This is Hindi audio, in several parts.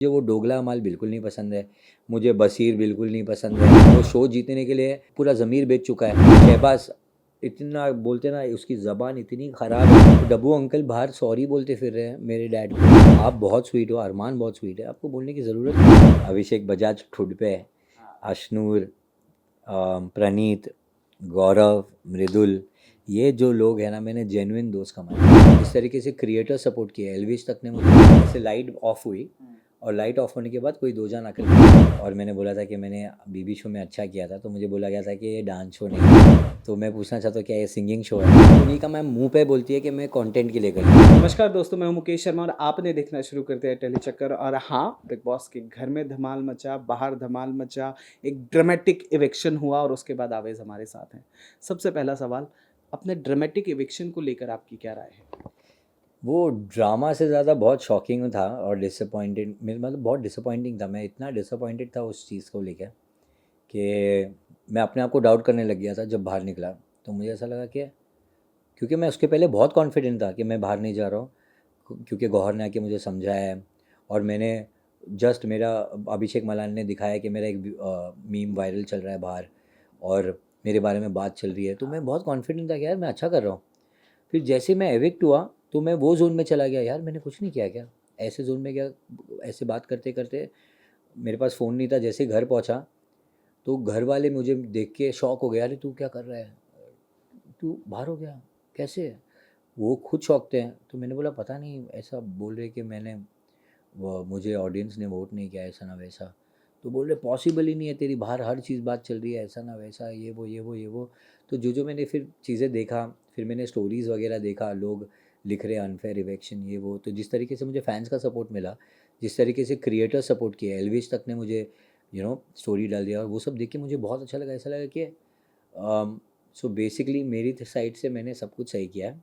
मुझे वो डोगला अमाल बिल्कुल नहीं पसंद है, मुझे बशीर बिल्कुल नहीं पसंद है। वो शो जीतने के लिए पूरा ज़मीर बेच चुका है। शहबाज इतना बोलते ना, उसकी ज़बान इतनी ख़राब है। डब्बू अंकल बाहर सॉरी बोलते फिर रहे हैं मेरे डैड को। आप बहुत स्वीट हो, अरमान बहुत स्वीट है, आपको बोलने की ज़रूरत नहीं है। अभिषेक बजाज ठुड पे है, अशनूर, प्रणीत, गौरव, मृदुल, ये जो लोग हैं ना, मैंने जेन्युइन दोस्त कमाए। इस तरीके से क्रिएटर सपोर्ट किया। एलविश तक ने मुझे, जैसे लाइट ऑफ हुई और लाइट ऑफ होने के बाद कोई दो जान आकर और मैंने बोला था कि मैंने बीबी शो में अच्छा किया था, तो मुझे बोला गया था कि ये डांस शो नहीं है। तो मैं पूछना चाहता हूँ क्या ये सिंगिंग शो है? उन्हीं का मैम मुंह पे बोलती है कि मैं कंटेंट के लिए कर रही हूँ। नमस्कार दोस्तों, मैं हूं मुकेश शर्मा और आपने देखना शुरू कर दिया टेली चक्कर। और हाँ, बिग बॉस के घर में धमाल मचा, बाहर धमाल मचा, एक ड्रामेटिक इविक्शन हुआ और उसके बाद आवेज हमारे साथ हैं। सबसे पहला सवाल, अपने ड्रामेटिक इविक्शन को लेकर आपकी क्या राय है? वो ड्रामा से ज़्यादा बहुत शॉकिंग था और डिसअपॉइंटेड, मेरे मतलब बहुत डिसअपॉइंटिंग था। मैं इतना डिसअपॉइंटेड था उस चीज़ को लेकर कि मैं अपने आप को डाउट करने लग गया था जब बाहर निकला। तो मुझे ऐसा लगा कि, क्योंकि मैं उसके पहले बहुत कॉन्फिडेंट था कि मैं बाहर नहीं जा रहा हूँ, क्योंकि गौहर ने आके मुझे समझाया है और मैंने जस्ट मेरा अभिषेक मलान ने दिखाया कि मेरा एक मीम वायरल चल रहा है बाहर और मेरे बारे में बात चल रही है, तो मैं बहुत कॉन्फिडेंट था कि यार मैं अच्छा कर रहा हूँ। फिर जैसे मैं एविक्ट हुआ तो मैं वो जोन में चला गया, यार मैंने कुछ नहीं किया क्या, ऐसे जोन में क्या। ऐसे बात करते करते मेरे पास फ़ोन नहीं था, जैसे घर पहुँचा तो घर वाले मुझे देख के शॉक हो गया, अरे तू क्या कर रहा है, तू बाहर हो गया कैसे? वो खुद शॉक थे। तो मैंने बोला पता नहीं, ऐसा बोल रहे कि मैंने वो मुझे ऑडियंस ने वोट नहीं किया, ऐसा ना वैसा। तो बोल रहे पॉसिबल ही नहीं है, तेरी बाहर हर चीज़ बात चल रही है, ऐसा ना वैसा, ये वो ये वो ये वो। तो जो मैंने फिर चीज़ें देखा, फिर मैंने स्टोरीज़ वगैरह देखा, लोग लिख रहे अनफेयर इवेक्शन ये वो, तो जिस तरीके से मुझे फैंस का सपोर्ट मिला, जिस तरीके से क्रिएटर सपोर्ट किया, एलविश तक ने मुझे स्टोरी डाल दिया और वो सब देख के मुझे बहुत अच्छा लगा। ऐसा लगा कि सो बेसिकली मेरी साइड से मैंने सब कुछ सही किया है।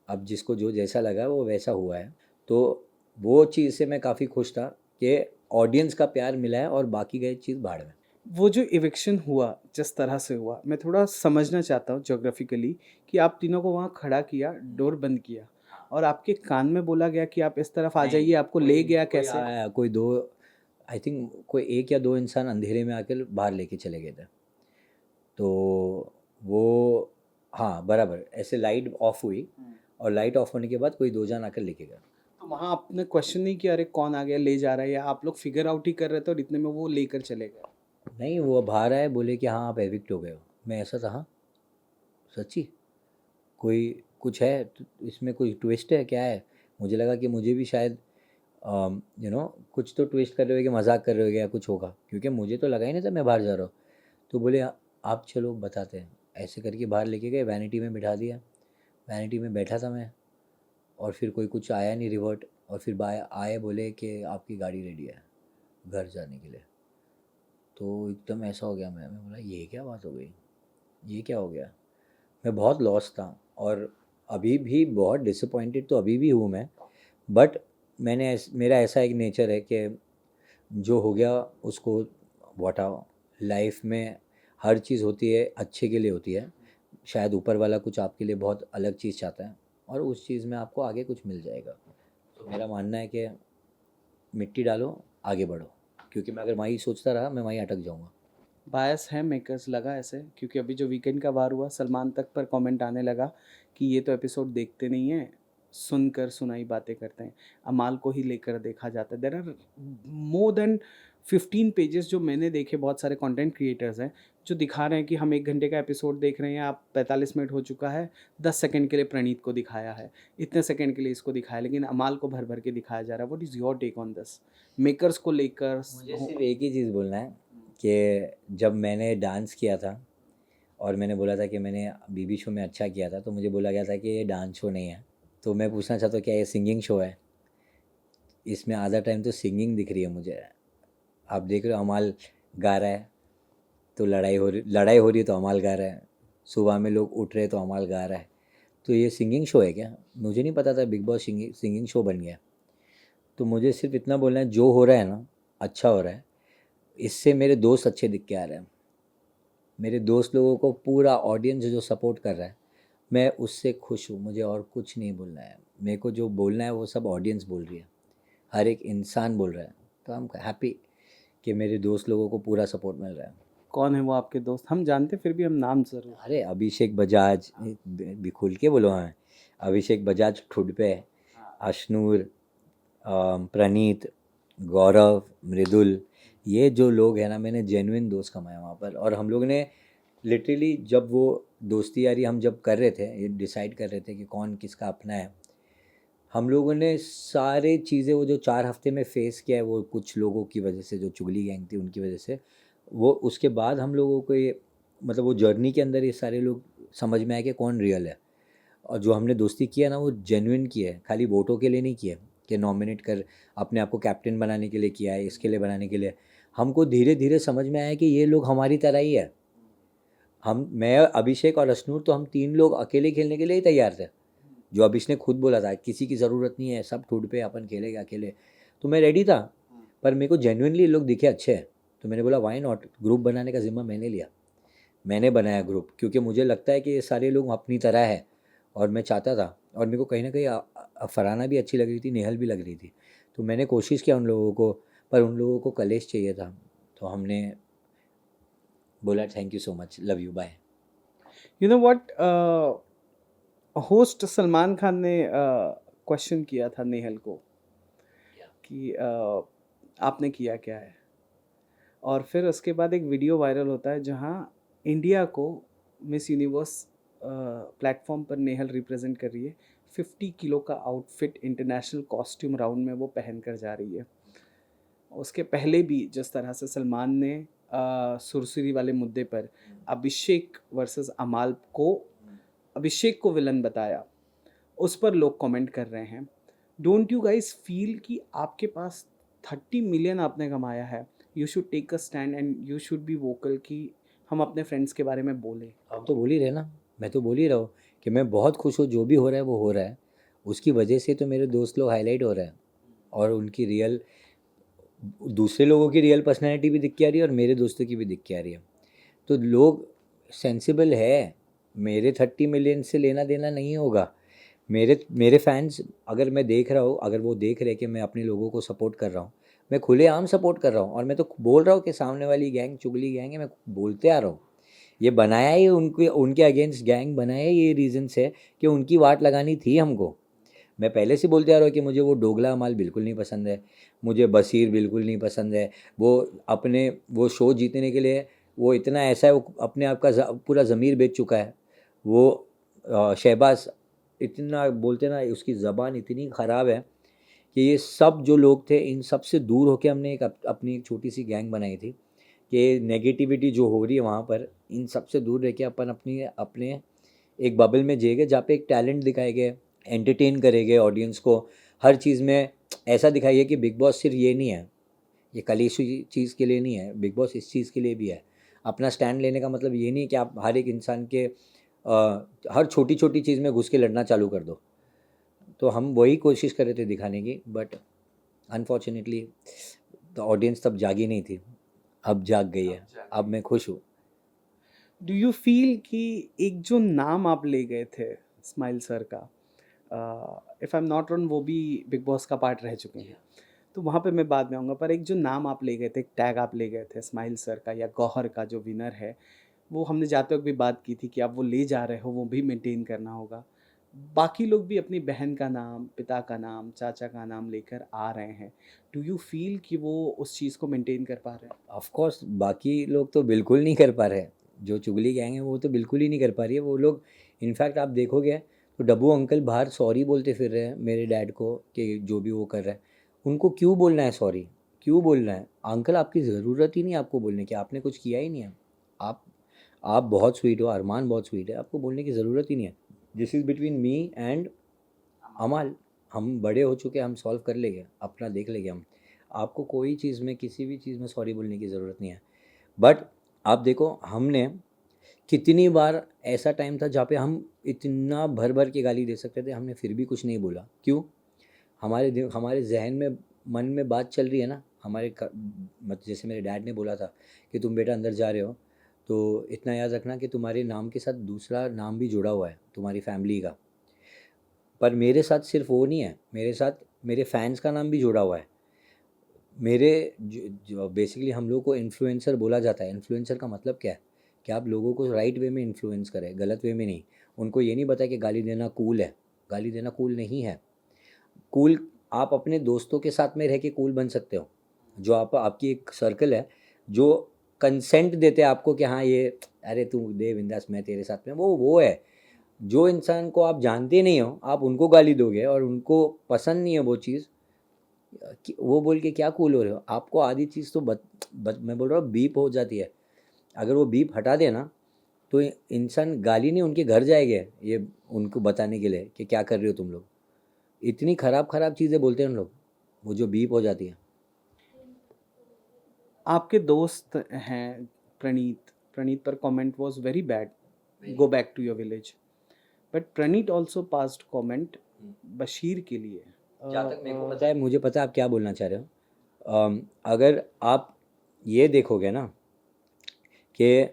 अब जिसको जो जैसा लगा वो वैसा हुआ है। तो वो चीज़ से मैं काफ़ी खुश था कि ऑडियंस का प्यार मिला है और बाकी गई चीज़ भाड़ में। वो जो इविक्शन हुआ, जिस तरह से हुआ, मैं थोड़ा समझना चाहता हूँ ज्योग्राफिकली कि आप तीनों को वहाँ खड़ा किया, डोर बंद किया और आपके कान में बोला गया कि आप इस तरफ आ जाइए, आपको ले गया कैसे? आया कोई दो, आई थिंक कोई एक या दो इंसान अंधेरे में आकर बाहर लेके चले गए थे। तो वो, हाँ बराबर, ऐसे लाइट ऑफ हुई और लाइट ऑफ होने के बाद कोई दो जान आकर लेके गया। तो वहाँ आपने क्वेश्चन नहीं किया, अरे कौन आ गया ले जा रहा है, या आप लोग फिगर आउट ही कर रहे थे और इतने में वो लेकर चले गए? नहीं, वो बाहर आए, बोले कि हाँ आप एविक्ट हो गए हो। मैं ऐसा था, हाँ सच्ची, कोई कुछ है तो इसमें, कोई ट्विस्ट है क्या है? मुझे लगा कि मुझे भी शायद कुछ तो ट्विस्ट कर रहे हो कि मजाक कर रहे हो या कुछ होगा, क्योंकि मुझे तो लगा ही नहीं था मैं बाहर जा रहा हूँ। तो बोले आप चलो बताते हैं, ऐसे करके बाहर लेके गए, वैनिटी में बिठा दिया। वैनिटी में बैठा था मैं और फिर कोई कुछ आया नहीं रिवर्ट, और फिर आए बोले कि आपकी गाड़ी रेडी है घर जाने के लिए। तो एकदम ऐसा हो गया, मैं बोला ये क्या बात हो गई, ये क्या हो गया। मैं बहुत लॉस था और अभी भी बहुत डिसअपॉइंटेड तो अभी भी हूँ मैं। बट मेरा ऐसा एक नेचर है कि जो हो गया उसको वॉट, लाइफ में हर चीज़ होती है अच्छे के लिए होती है। शायद ऊपर वाला कुछ आपके लिए बहुत अलग चीज़ चाहता है और उस चीज़ में आपको आगे कुछ मिल जाएगा। तो मेरा मानना है कि मिट्टी डालो, आगे बढ़ो, क्योंकि मैं अगर वहीं सोचता रहा मैं वहीं अटक जाऊँगा। बायस है मेकर्स लगा ऐसे, क्योंकि अभी जो वीकेंड का वार हुआ, सलमान तक पर कमेंट आने लगा कि ये तो एपिसोड देखते नहीं हैं, सुनकर सुनाई बातें करते हैं। अमाल को ही लेकर देखा जाता है। There are more than 15 pages जो मैंने देखे, बहुत सारे कंटेंट क्रिएटर्स हैं जो दिखा रहे हैं कि हम 1 घंटे का एपिसोड देख रहे हैं, आप 45 मिनट हो चुका है, 10 सेकंड के लिए प्रणीत को दिखाया है, इतने सेकंड के लिए इसको दिखाया, लेकिन अमाल को भर भर के दिखाया जा रहा है। What is your take on this, makers को लेकर? मुझे सिर्फ एक ही चीज़ बोलना है कि जब मैंने डांस किया था और मैंने बोला था कि मैंने बीबी शो में अच्छा किया था, तो मुझे बोला गया था कि ये डांस शो नहीं है। तो मैं पूछना चाहता हूँ क्या ये सिंगिंग शो है? इसमें आधा टाइम तो सिंगिंग दिख रही है मुझे। आप देख रहे हो अमाल गा रहा है, तो लड़ाई हो रही है तो अमाल गा रहा है, सुबह में लोग उठ रहे हैं तो अमाल गा रहा है। तो ये सिंगिंग शो है क्या? मुझे नहीं पता था बिग बॉस सिंगिंग शो बन गया। तो मुझे सिर्फ इतना बोलना है, जो हो रहा है ना अच्छा हो रहा है। इससे मेरे दोस्त अच्छे दिख के आ रहे हैं, मेरे दोस्त लोगों को पूरा ऑडियंस जो सपोर्ट कर रहा है, मैं उससे खुश हूँ। मुझे और कुछ नहीं बोलना है, मेरे को जो बोलना है वो सब ऑडियंस बोल रही है, हर एक इंसान बोल रहा है। तो हम हैप्पी कि मेरे दोस्त लोगों को पूरा सपोर्ट मिल रहा है। कौन है वो आपके दोस्त? हम जानते फिर भी हम नाम ज़रूर। अरे अभिषेक बजाज, भी खुल के बोलो। हाँ, अभिषेक बजाज ठुड पे, अशनूर, प्रणीत, गौरव, मृदुल, ये जो लोग हैं ना, मैंने जेन्युइन दोस्त कमाए वहाँ पर। और हम लोग ने लिटरली जब वो दोस्ती यारी हम जब कर रहे थे, ये डिसाइड कर रहे थे कि कौन किसका अपना है, हम लोगों ने सारे चीज़ें वो जो 4 हफ्ते में फेस किया है, वो कुछ लोगों की वजह से, जो चुगली गैंग थी उनकी वजह से, वो उसके बाद हम लोगों को ये मतलब वो जर्नी के अंदर ये सारे लोग समझ में आए कि कौन रियल है। और जो हमने दोस्ती की है ना, वो जेन्युइन की है, खाली वोटों के लिए नहीं की है कि नॉमिनेट कर अपने आप को कैप्टन बनाने के लिए किया है, इसके लिए बनाने के लिए। हमको धीरे धीरे समझ में आया कि ये लोग हमारी तरह ही है। मैं, अभिषेक और अशनूर, तो हम 3 लोग अकेले खेलने के लिए ही तैयार थे। जो अभिष ने खुद बोला था, किसी की ज़रूरत नहीं है, सब ठुड पे अपन खेलेगा अकेले। तो मैं रेडी था, पर मेरे को जेन्युइनली लोग दिखे अच्छे हैं, तो मैंने बोला वाई नॉट। ग्रुप बनाने का जिम्मा मैंने लिया, मैंने बनाया ग्रुप, क्योंकि मुझे लगता है कि ये सारे लोग अपनी तरह है और मैं चाहता था। और मेरे को कहीं ना कहीं फरहाना भी अच्छी लग रही थी, नेहल भी लग रही थी, तो मैंने कोशिश किया उन लोगों को, पर उन लोगों को कलेश चाहिए था, तो हमने बोला thank you so much, love you, bye. You know what, host Salman Khan ने क्वेश्चन किया था नेहल को कि आपने किया क्या है, और फिर उसके बाद एक वीडियो वायरल होता है जहां इंडिया को मिस यूनिवर्स प्लेटफॉर्म पर नेहल रिप्रेजेंट कर रही है। 50 किलो का आउटफिट इंटरनेशनल कॉस्ट्यूम राउंड में वो पहन कर जा रही है। उसके पहले भी जिस तरह से सलमान ने सुरसुरी वाले मुद्दे पर अभिषेक वर्सेस अमाल को, अभिषेक को विलन बताया, उस पर लोग कमेंट कर रहे हैं। डोंट यू गाइस फील कि आपके पास 30 मिलियन आपने कमाया है, you should take a stand and you should be vocal कि हम अपने फ्रेंड्स के बारे में बोलें? हम तो बोल ही रहे ना, मैं तो बोल ही रहा हूँ कि मैं बहुत खुश हूँ, जो भी हो रहा है वो हो रहा है। उसकी वजह से तो मेरे दोस्त लोग हाईलाइट हो रहे हैं, और उनकी रियल, दूसरे लोगों की रियल पर्सनैलिटी भी दिख के आ रही है और मेरे दोस्तों की भी दिख के आ रही है। तो लोग सेंसिबल है, मेरे 30 मिलियन से लेना देना नहीं होगा। मेरे मेरे फैंस, अगर मैं देख रहा हूँ, अगर वो देख रहे कि मैं अपने लोगों को सपोर्ट कर रहा हूँ, मैं खुलेआम सपोर्ट कर रहा हूँ। और मैं तो बोल रहा हूँ कि सामने वाली गैंग चुगली गैंग है, मैं बोलते आ रहा हूँ। ये बनाया ही उनके उनके अगेंस्ट गैंग बनाया ही ये रीज़न से कि उनकी वाट लगानी थी हमको। मैं पहले से बोलते आ रहा हूँ कि मुझे वो डोगला माल बिल्कुल नहीं पसंद है, मुझे बशीर बिल्कुल नहीं पसंद है। वो अपने वो शो जीतने के लिए वो इतना ऐसा है, वो अपने आप का पूरा ज़मीर बेच चुका है। वो शहबाज इतना बोलते ना, उसकी ज़बान इतनी ख़राब है कि ये सब जो लोग थे, इन सब से दूर होकर हमने एक अपनी एक छोटी सी गैंग बनाई थी कि नेगेटिविटी जो हो रही है वहाँ पर, इन सब से दूर रह के अपन अपनी अपने एक बबल में जिएंगे, जहाँ पे एक टैलेंट दिखाएंगे, एंटरटेन करेंगे ऑडियंस को। हर चीज़ में ऐसा दिखाइए कि बिग बॉस सिर्फ ये नहीं है, ये कलेशी चीज़ के लिए नहीं है, बिग बॉस इस चीज़ के लिए भी है। अपना स्टैंड लेने का मतलब ये नहीं है कि आप हर एक इंसान के हर छोटी छोटी चीज़ में घुस के लड़ना चालू कर दो। तो हम वही कोशिश कर रहे थे दिखाने की, बट अनफॉर्चुनेटली द ऑडियंस तब जागी नहीं थी, अब जाग गई है। अब मैं खुश हूँ। डू यू फील कि एक जो नाम आप ले गए थे स्माइल सर का, if I am not wrong वो भी बिग बॉस का पार्ट रह चुके हैं, तो वहाँ पे मैं बाद में आऊँगा, पर एक जो नाम आप ले गए थे, एक टैग आप ले गए थे स्माइल सर का या गौहर का जो विनर है, वो हमने जाते वक्त भी बात की थी कि आप वो ले जा रहे हो, वो भी मेंटेन करना होगा। बाकी लोग भी अपनी बहन का नाम, पिता का नाम, चाचा का नाम लेकर आ रहे हैं। डू यू फील कि वो उस चीज़ को मेंटेन कर पा रहे हैं? ऑफ कोर्स बाकी लोग तो बिल्कुल नहीं कर पा रहे, जो चुगली गैंग है वो तो बिल्कुल ही नहीं कर पा रही है। वो लोग, इनफैक्ट आप देखोगे तो डब्बू अंकल बाहर सॉरी बोलते फिर रहे हैं मेरे डैड को कि जो भी वो कर रहा है। उनको क्यों बोलना है सॉरी, क्यों बोलना है? अंकल आपकी ज़रूरत ही नहीं है आपको बोलने की, आपने कुछ किया ही नहीं है। आप आप बहुत स्वीट हो, अरमान बहुत स्वीट है, आपको बोलने की ज़रूरत ही नहीं है। This is between me and अमाल। हम बड़े हो चुके हैं, हम सॉल्व कर लेंगे, अपना देख लेंगे हम। आपको कोई चीज़ में, किसी भी चीज़ में सॉरी बोलने की ज़रूरत नहीं है। बट आप देखो, हमने कितनी बार ऐसा टाइम था जहाँ पे हम इतना भर भर के गाली दे सकते थे, हमने फिर भी कुछ नहीं बोला। क्यों? हमारे जहन में, मन में बात चल रही है ना, जैसे मेरे डैड ने बोला था कि तुम बेटा अंदर जा रहे हो तो इतना याद रखना कि तुम्हारे नाम के साथ दूसरा नाम भी जुड़ा हुआ है तुम्हारी फैमिली का। पर मेरे साथ सिर्फ वो नहीं है, मेरे साथ मेरे फैंस का नाम भी जुड़ा हुआ है। मेरे जो बेसिकली हम लोग को इन्फ्लुएंसर बोला जाता है। इन्फ्लुएंसर का मतलब क्या है कि आप लोगों को राइट वे में इन्फ्लुएंस करें, गलत वे में नहीं। उनको ये नहीं पता कि गाली देना कूल है। गाली देना कूल नहीं है। कूल आप अपने दोस्तों के साथ में रह के कूल बन सकते हो। जो आपकी एक सर्कल है जो कंसेंट देते हैं आपको कि हाँ ये अरे तू दे बिंदास मैं तेरे साथ में, वो है। जो इंसान को आप जानते नहीं हो आप उनको गाली दोगे और उनको पसंद नहीं है वो चीज़, वो बोल के क्या कूल हो रहे हो। आपको आधी चीज़ तो मैं बोल रहा हूँ बीप हो जाती है। अगर वो बीप हटा देना तो इंसान गाली नहीं उनके घर जाएंगे ये उनको बताने के लिए कि क्या कर रहे हो तुम लोग। इतनी ख़राब ख़राब चीज़ें बोलते हैं उन लोग, वो जो बीप हो जाती है। आपके दोस्त हैं प्रणीत, प्रणीत पर comment was very bad, go back to your village, but Praneet also passed comment Bashir के लिए। जहाँ तक मेरे को पता है, मुझे पता है आप क्या बोलना चाह रहे हो। अगर आप ये देखोगे ना कि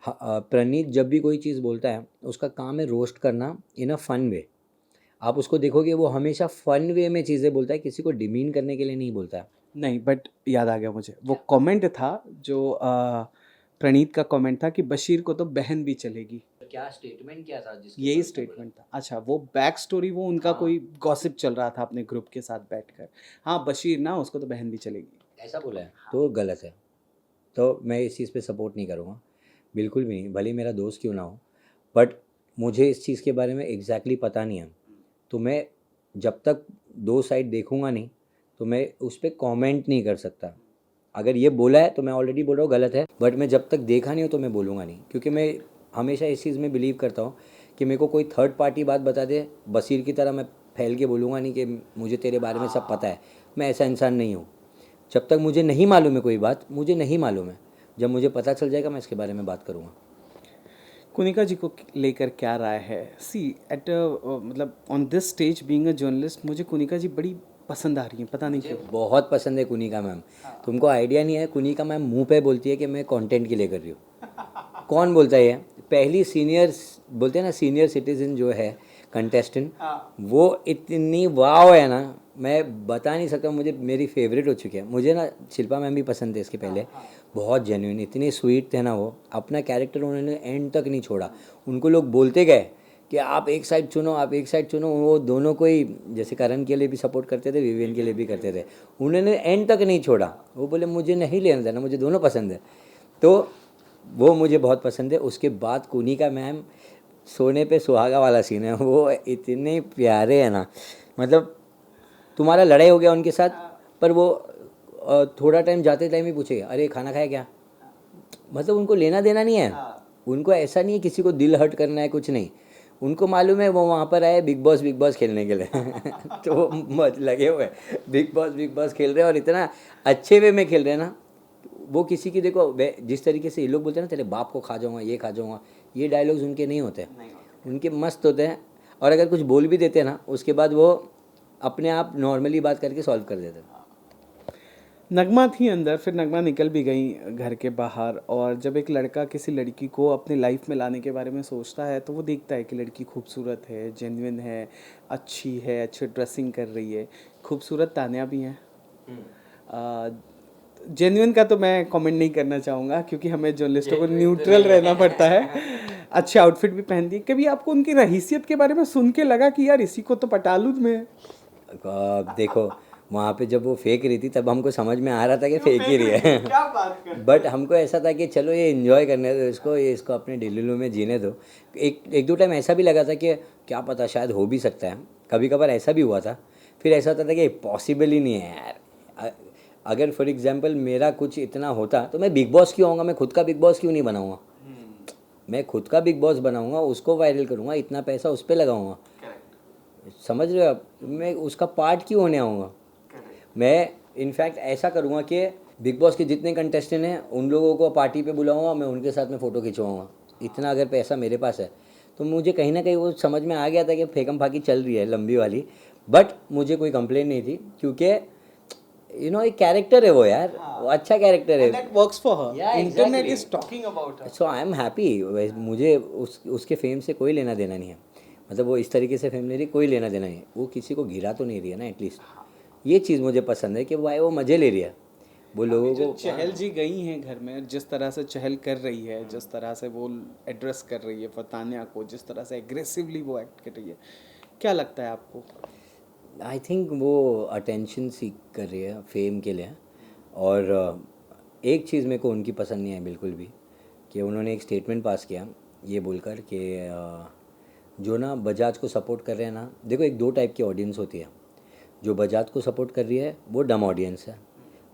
प्रणीत जब भी कोई चीज़ बोलता है उसका काम है रोस्ट करना इन अ फन वे। आप उसको देखोगे वो हमेशा फन वे में चीज़ें बोलता है, किसी को डिमीन करने के लिए नहीं बोलता है। नहीं, बट याद आ गया मुझे, वो कमेंट था जो प्रणीत का कमेंट था कि बशीर को तो बहन भी चलेगी। क्या स्टेटमेंट क्या था जिसके यही ऊपर उसने स्टेटमेंट था। अच्छा, वो बैक स्टोरी, वो उनका हाँ। कोई गॉसिप चल रहा था अपने ग्रुप के साथ बैठकर। हाँ, बशीर ना, उसको तो बहन भी चलेगी। बोला? ऐसा बोला है तो गलत है। तो मैं इस चीज़ पे सपोर्ट नहीं करूँगा, बिल्कुल भी नहीं, भले ही मेरा दोस्त क्यों ना हो। बट मुझे इस चीज़ के बारे में एग्जैक्टली पता नहीं है। तो मैं जब तक दो साइड देखूँगा नहीं तो मैं उस पर कॉमेंट नहीं कर सकता। अगर ये बोला है तो मैं ऑलरेडी बोल रहा हूँ गलत है, बट मैं जब तक देखा नहीं हो तो मैं बोलूँगा नहीं। क्योंकि मैं हमेशा इस चीज़ में बिलीव करता हूँ कि मेरे को कोई थर्ड पार्टी बात बता दे बशीर की तरह मैं फैल के बोलूँगा नहीं कि मुझे तेरे बारे में सब पता है। मैं ऐसा इंसान नहीं हूँ। जब तक मुझे नहीं मालूम है कोई बात, मुझे नहीं मालूम है। जब मुझे पता चल जाएगा मैं इसके बारे में बात करूँगा। कुनिका जी को लेकर क्या राय है? सी एट मतलब on this stage being a journalist, मुझे कुनिका जी बड़ी पसंद आ रही हैं, पता नहीं मुझे क्यों। बहुत पसंद है कुनिका मैम। तुमको आइडिया नहीं है, कुनिका मैम मुंह पे बोलती है कि मैं कंटेंट के लिए कर रही हूँ। कौन बोलता है ये? पहली सीनियर, बोलते हैं ना सीनियर सिटीजन जो है कंटेस्टेंट, वो इतनी वाव है ना, मैं बता नहीं सकता। मुझे मेरी फेवरेट हो चुकी है। मुझे ना शिल्पा मैम भी पसंद थे इसके पहले। बहुत जेन्युइन, इतने स्वीट थे ना वो। अपना कैरेक्टर उन्होंने एंड तक नहीं छोड़ा। उनको लोग बोलते गए कि आप एक साइड चुनो, आप एक साइड चुनो। वो दोनों को ही, जैसे करण के लिए भी सपोर्ट करते थे, विवियन के लिए भी करते थे। उन्होंने एंड तक नहीं छोड़ा। वो बोले मुझे नहीं लेना देना, मुझे दोनों पसंद है। तो वो मुझे बहुत पसंद है। उसके बाद कुनिका मैम, सोने पे सुहागा वाला सीन है, वो इतने प्यारे हैं ना। मतलब तुम्हारा लड़ाई हो गया उनके साथ, पर वो थोड़ा टाइम जाते टाइम ही पूछेगा अरे खाना खाया क्या। मतलब उनको लेना देना नहीं है। उनको ऐसा नहीं है किसी को दिल हर्ट करना है, कुछ नहीं। उनको मालूम है वो वहाँ पर आए बिग बॉस खेलने के लिए। तो वो मत लगे हुए बिग बॉस खेल रहे हैं और इतना अच्छे वे में खेल रहे हैं ना। वो किसी की, देखो जिस तरीके से ये लोग बोलते हैं ना तेरे बाप को खा जाऊँगा, ये खा जाऊँगा, ये डायलॉग्स उनके नहीं होते। उनके मस्त होते हैं। और अगर कुछ बोल भी देते हैं ना उसके बाद वो अपने आप नॉर्मली बात करके सॉल्व कर देते हैं। नगमा थी अंदर, फिर नगमा निकल भी गई घर के बाहर, और जब एक लड़का किसी लड़की को अपनी लाइफ में लाने के बारे में सोचता है तो वो देखता है कि लड़की खूबसूरत है, जेन्युइन है, अच्छी है, अच्छी ड्रेसिंग कर रही है, खूबसूरत तान्या भी हैं। जेन्युइन का तो मैं कमेंट नहीं करना चाहूँगा क्योंकि हमें जर्नलिस्टों को न्यूट्रल रहना पड़ता है। अच्छे आउटफिट भी पहनती है। कभी आपको उनकी हैसियत के बारे में सुन के लगा कि यार इसी को तो पटा लूँ मैं? देखो वहाँ पे जब वो फेंक रही थी तब हमको समझ में आ रहा था कि फेंक ही रही है। क्या बात कर। बट हमको ऐसा था कि चलो ये इन्जॉय करने दो इसको, ये इसको अपने डिलीलू में जीने दो। एक दो टाइम ऐसा भी लगा था कि क्या पता शायद हो भी सकता है। कभी कभार ऐसा भी हुआ था। फिर ऐसा होता था कि पॉसिबल ही नहीं है यार। अगर फॉर एग्जांपल मेरा कुछ इतना होता तो मैं बिग बॉस क्यों आऊँगा, मैं खुद का बिग बॉस क्यों नहीं बनाऊँगा। मैं खुद का बिग बॉस बनाऊँगा, उसको वायरल करूँगा, इतना पैसा उस पर लगाऊँगा। समझ रहे हो आप? मैं उसका पार्ट क्यों होने आऊँगा। मैं इनफैक्ट ऐसा करूँगा कि बिग बॉस के जितने कंटेस्टेंट हैं उन लोगों को पार्टी पे बुलाऊँगा, मैं उनके साथ में फ़ोटो खिंचवाऊँगा। इतना अगर पैसा मेरे पास है तो मुझे कहीं ना कहीं वो समझ में आ गया था कि फेंकम फाकी चल रही है लंबी वाली। बट मुझे कोई कंप्लेन नहीं थी क्योंकि एक कैरेक्टर है वो यार। वो अच्छा कैरेक्टर है। That works for her. Yeah, Internet exactly. is talking about her. So I am happy. मुझे उसके फेम से कोई लेना देना नहीं है। मतलब वो इस तरीके से फेम ले रही, कोई लेना देना नहीं है। वो किसी को गिरा तो नहीं रही है ना एटलीस्ट। ये चीज़ मुझे पसंद है कि भाई वो मज़े ले रही है। वो लोगों जो को चहल जी गई हैं घर में, जिस तरह से चहल कर रही है, जिस तरह से वो एड्रेस कर रही है फतानिया को, जिस तरह से एग्रेसिवली वो एक्ट कर रही है, क्या लगता है आपको? आई थिंक वो अटेंशन सीख कर रही है फेम के लिए। और एक चीज़ मेरे को उनकी पसंद नहीं आई बिल्कुल भी, कि उन्होंने एक स्टेटमेंट पास किया ये बोलकर कि जो ना बजाज को सपोर्ट कर रहे हैं ना, देखो एक दो टाइप की ऑडियंस होती है। जो बजाज को सपोर्ट कर रही है वो डम ऑडियंस है,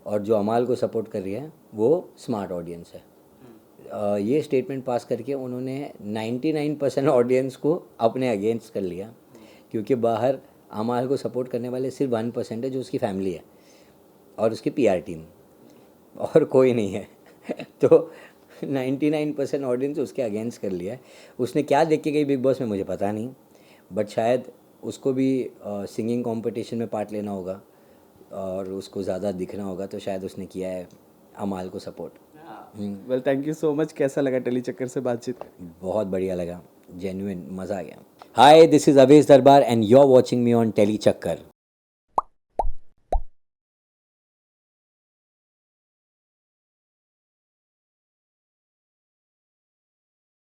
और जो अमाल को सपोर्ट कर रही है वो स्मार्ट ऑडियंस है। ये स्टेटमेंट पास करके उन्होंने 99% ऑडियंस को अपने अगेंस्ट कर लिया, क्योंकि बाहर अमाल को सपोर्ट करने वाले सिर्फ 1% है, जो उसकी फैमिली है और उसकी पीआर टीम, और कोई नहीं है। तो 99% ऑडियंस उसके अगेंस्ट कर लिया है। उसने क्या देख के गई बिग बॉस में मुझे पता नहीं, बट शायद उसको भी सिंगिंग कंपटीशन में पार्ट लेना होगा और उसको ज़्यादा दिखना होगा, तो शायद उसने किया है अमाल को support. Well, thank you so much. कैसा लगा टेली चक्कर से बातचीत करके? बहुत बढ़िया लगा, जेन्युइन मज़ा आ गया। हाय, this is Avesh Darbar and you are watching me on Telly चक्कर।